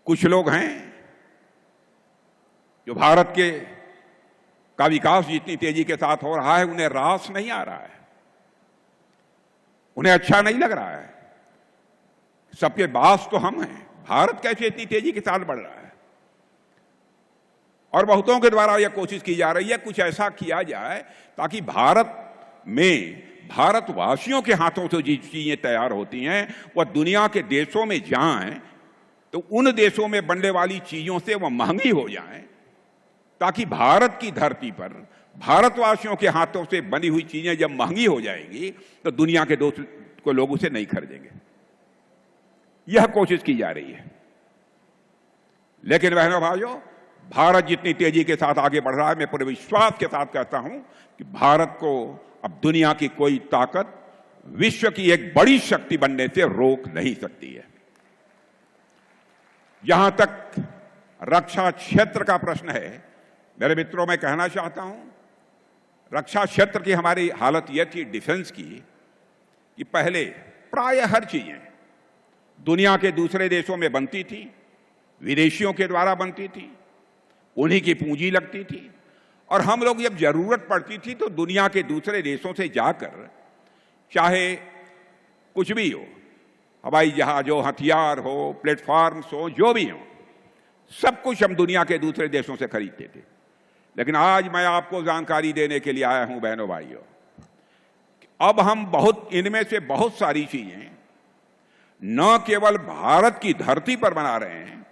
कुछ लोग हैं जो भारत के का विकास जितनी तेजी के साथ हो रहा है उन्हें रास नहीं आ रहा है, उन्हें अच्छा नहीं लग रहा है। सबके बास तो हम हैं, भारत कैसे इतनी तेजी के साथ बढ़ रहा है। और बहुतों के द्वारा यह कोशिश की जा रही है कुछ ऐसा किया जाए ताकि भारत में भारतवासियों के हाथों से जो चीजें तैयार होती हैं वह दुनिया के देशों में जाएं तो उन देशों में बनने वाली चीजों से वह महंगी हो जाएं, ताकि भारत की धरती पर भारतवासियों के हाथों से बनी हुई चीजें जब महंगी हो जाएंगी तो दुनिया के दोस्त लोग उसे नहीं खरीदेंगे। यह कोशिश की जा रही है। लेकिन बहनों भाइयों, भारत जितनी तेजी के साथ आगे बढ़ रहा है, मैं पूरे विश्वास के साथ कहता हूं कि भारत को अब दुनिया की कोई ताकत विश्व की एक बड़ी शक्ति बनने से रोक नहीं सकती है। जहां तक रक्षा क्षेत्र का प्रश्न है, मेरे मित्रों, मैं कहना चाहता हूं, रक्षा क्षेत्र की हमारी हालत यह थी डिफेंस की कि पहले प्राय हर चीजें दुनिया के दूसरे देशों में बनती थी, विदेशियों के द्वारा बनती थी, उन्हीं की पूंजी लगती थी, और हम लोग जब जरूरत पड़ती थी तो दुनिया के दूसरे देशों से जाकर, चाहे कुछ भी हो, हवाई जहाज हो, हथियार हो, प्लेटफॉर्म्स हो, जो भी हो, सब कुछ हम दुनिया के दूसरे देशों से खरीदते थे। लेकिन आज मैं आपको जानकारी देने के लिए आया हूं बहनों भाइयों, अब हम इनमें से बहुत सारी चीजें न केवल भारत की धरती पर बना रहे हैं,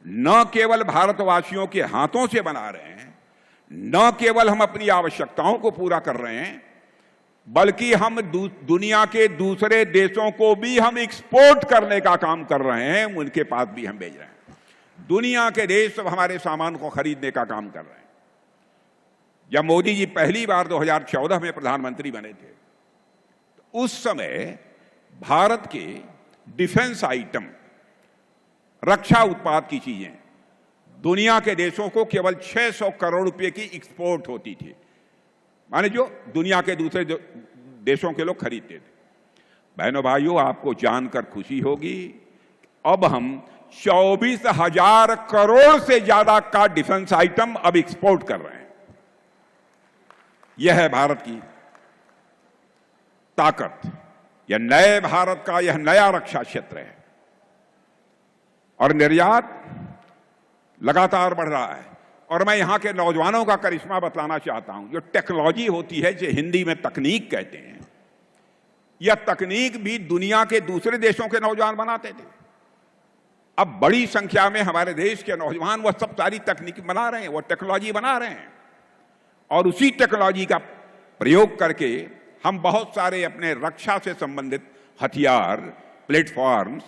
न केवल भारतवासियों के हाथों से बना रहे हैं, न केवल हम अपनी आवश्यकताओं को पूरा कर रहे हैं, बल्कि हम दुनिया के दूसरे देशों को भी हम एक्सपोर्ट करने का काम कर रहे हैं, उनके पास भी हम भेज रहे हैं। दुनिया के देश सब हमारे सामान को खरीदने का काम कर रहे हैं। जब मोदी जी पहली बार 2014 में प्रधानमंत्री बने थे, तो उस समय भारत के डिफेंस आइटम, रक्षा उत्पाद की चीजें दुनिया के देशों को केवल 600 करोड़ रुपए की एक्सपोर्ट होती थी, माने जो दुनिया के दूसरे देशों के लोग खरीदते थे। बहनों भाइयों, आपको जानकर खुशी होगी, अब हम 24,000 करोड़ से ज्यादा का डिफेंस आइटम अब एक्सपोर्ट कर रहे हैं। यह है भारत की ताकत, यह नए भारत का यह नया रक्षा क्षेत्र है। और निर्यात लगातार बढ़ रहा है। और मैं यहां के नौजवानों का करिश्मा बतलाना चाहता हूं। जो टेक्नोलॉजी होती है, जिसे हिंदी में तकनीक कहते हैं, यह तकनीक भी दुनिया के दूसरे देशों के नौजवान बनाते थे। अब बड़ी संख्या में हमारे देश के नौजवान वह सब सारी तकनीक बना रहे हैं, वह टेक्नोलॉजी बना रहे हैं, और उसी टेक्नोलॉजी का प्रयोग करके हम बहुत सारे अपने रक्षा से संबंधित हथियार, प्लेटफॉर्म्स,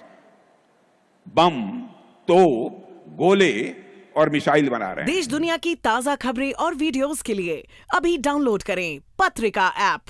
बम, तोप, गोले और मिसाइल बना रहे हैं। देश दुनिया की ताजा खबरें और वीडियोस के लिए अभी डाउनलोड करें पत्रिका ऐप।